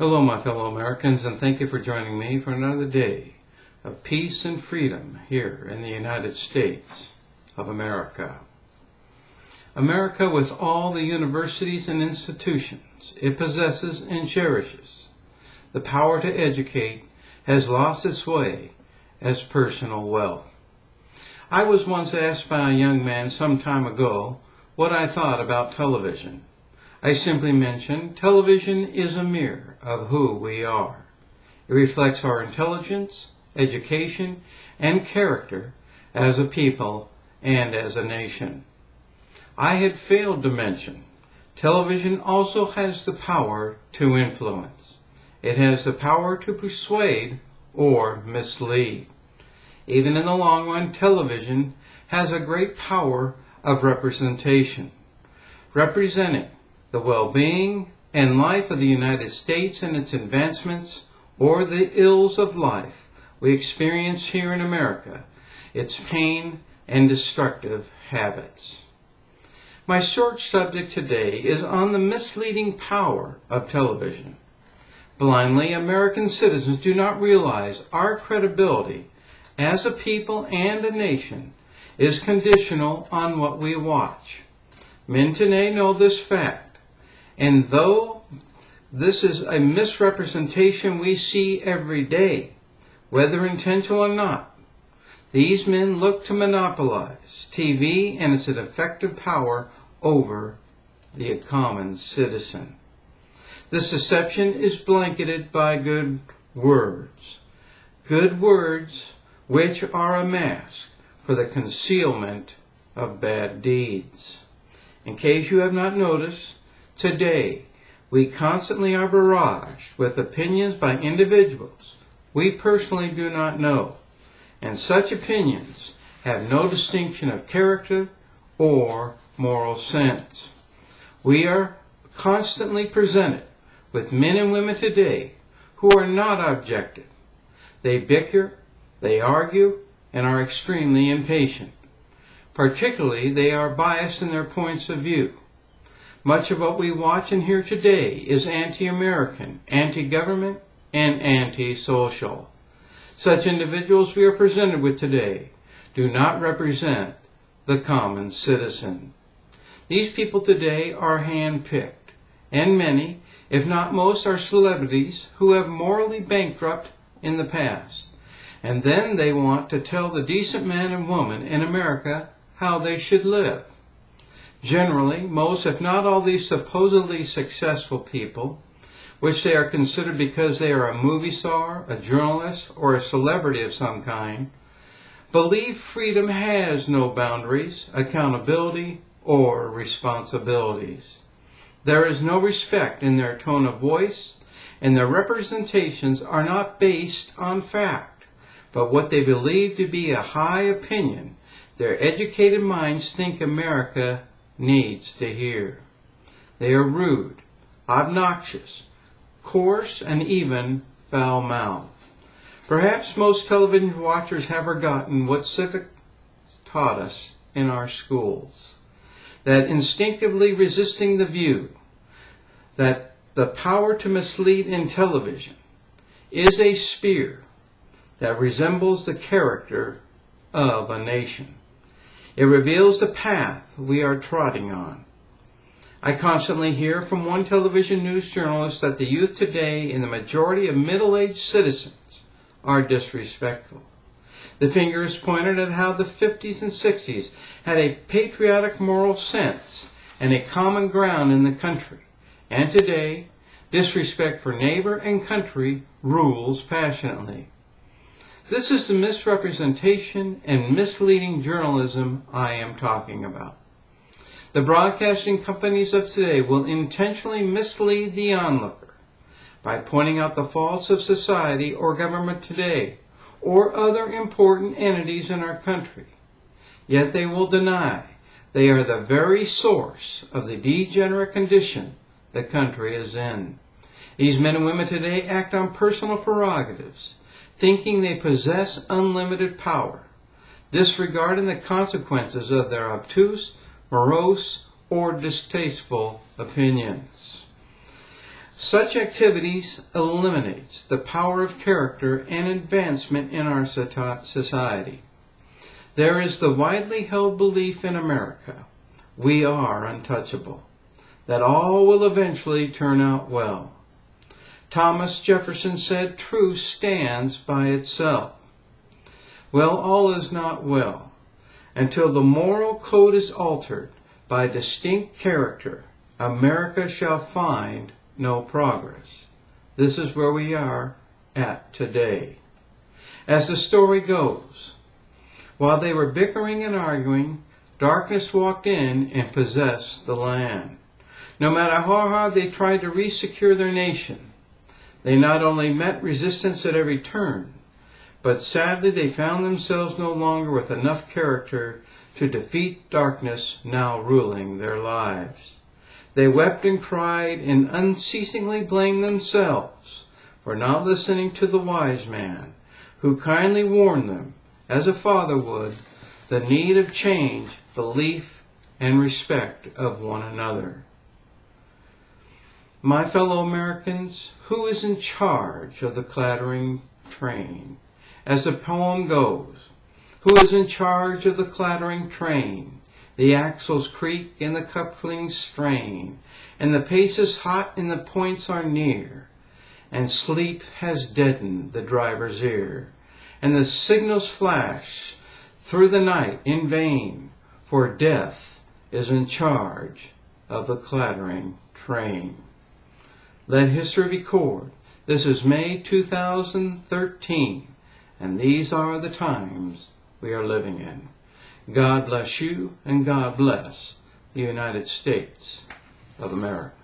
Hello, my fellow Americans, and thank you for joining me for another day of peace and freedom here in the United States of America. America, with all the universities and institutions it possesses and cherishes, the power to educate, has lost its way as personal wealth. I was once asked by a young man some time ago what I thought about television. I simply mentioned television is a mirror of who we are. It reflects our intelligence, education, and character as a people and as a nation. I had failed to mention television also has the power to influence. It has the power to persuade or mislead. Even in the long run, television has a great power of representation, representing the well-being and life of the United States and its advancements, or the ills of life we experience here in America, its pain and destructive habits. My short subject today is on the misleading power of television. Blindly, American citizens do not realize our credibility as a people and a nation is conditional on what we watch. Men today know this fact. And though this is a misrepresentation we see every day, whether intentional or not, these men look to monopolize TV and its effective power over the common citizen. This deception is blanketed by good words which are a mask for the concealment of bad deeds. In case you have not noticed, today, we constantly are barraged with opinions by individuals we personally do not know, and such opinions have no distinction of character or moral sense. We are constantly presented with men and women today who are not objective. They bicker, they argue, and are extremely impatient. Particularly, they are biased in their points of view. Much of what we watch and hear today is anti-American, anti-government, and anti-social. Such individuals we are presented with today do not represent the common citizen. These people today are hand-picked, and many, if not most, are celebrities who have morally bankrupt in the past. And then they want to tell the decent man and woman in America how they should live. Generally, most, if not all, these supposedly successful people, which they are considered because they are a movie star, a journalist, or a celebrity of some kind, believe freedom has no boundaries, accountability, or responsibilities. There is no respect in their tone of voice, and their representations are not based on fact, but what they believe to be a high opinion their educated minds think America needs to hear. They are rude, obnoxious, coarse, and even foul-mouthed. Perhaps most television watchers have forgotten what civics taught us in our schools, that instinctively resisting the view that the power to mislead in television is a spear that resembles the character of a nation. It reveals the path we are trotting on. I constantly hear from one television news journalist that the youth today and the majority of middle-aged citizens are disrespectful. The finger is pointed at how the 50s and 60s had a patriotic moral sense and a common ground in the country. And today, disrespect for neighbor and country rules passionately. This is the misrepresentation and misleading journalism I am talking about. The broadcasting companies of today will intentionally mislead the onlooker by pointing out the faults of society or government today or other important entities in our country. Yet they will deny they are the very source of the degenerate condition the country is in. These men and women today act on personal prerogatives, thinking they possess unlimited power, disregarding the consequences of their obtuse, morose, or distasteful opinions. Such activities eliminates the power of character and advancement in our society. There is the widely held belief in America, we are untouchable, that all will eventually turn out well. Thomas Jefferson said truth stands by itself. Well, all is not well until the moral code is altered by distinct character. America shall find no progress. This is where we are at today. As the story goes, while they were bickering and arguing, darkness walked in and possessed the land. No matter how hard they tried to resecure their nation, they not only met resistance at every turn, but sadly they found themselves no longer with enough character to defeat darkness now ruling their lives. They wept and cried and unceasingly blamed themselves for not listening to the wise man who kindly warned them, as a father would, the need of change, belief, and respect of one another. My fellow Americans, who is in charge of the clattering train? As the poem goes, who is in charge of the clattering train? The axles creak and the couplings strain, and the pace is hot and the points are near, and sleep has deadened the driver's ear, and the signals flash through the night in vain, for death is in charge of the clattering train. Let history record. This is May 2013, and these are the times we are living in. God bless you, and God bless the United States of America.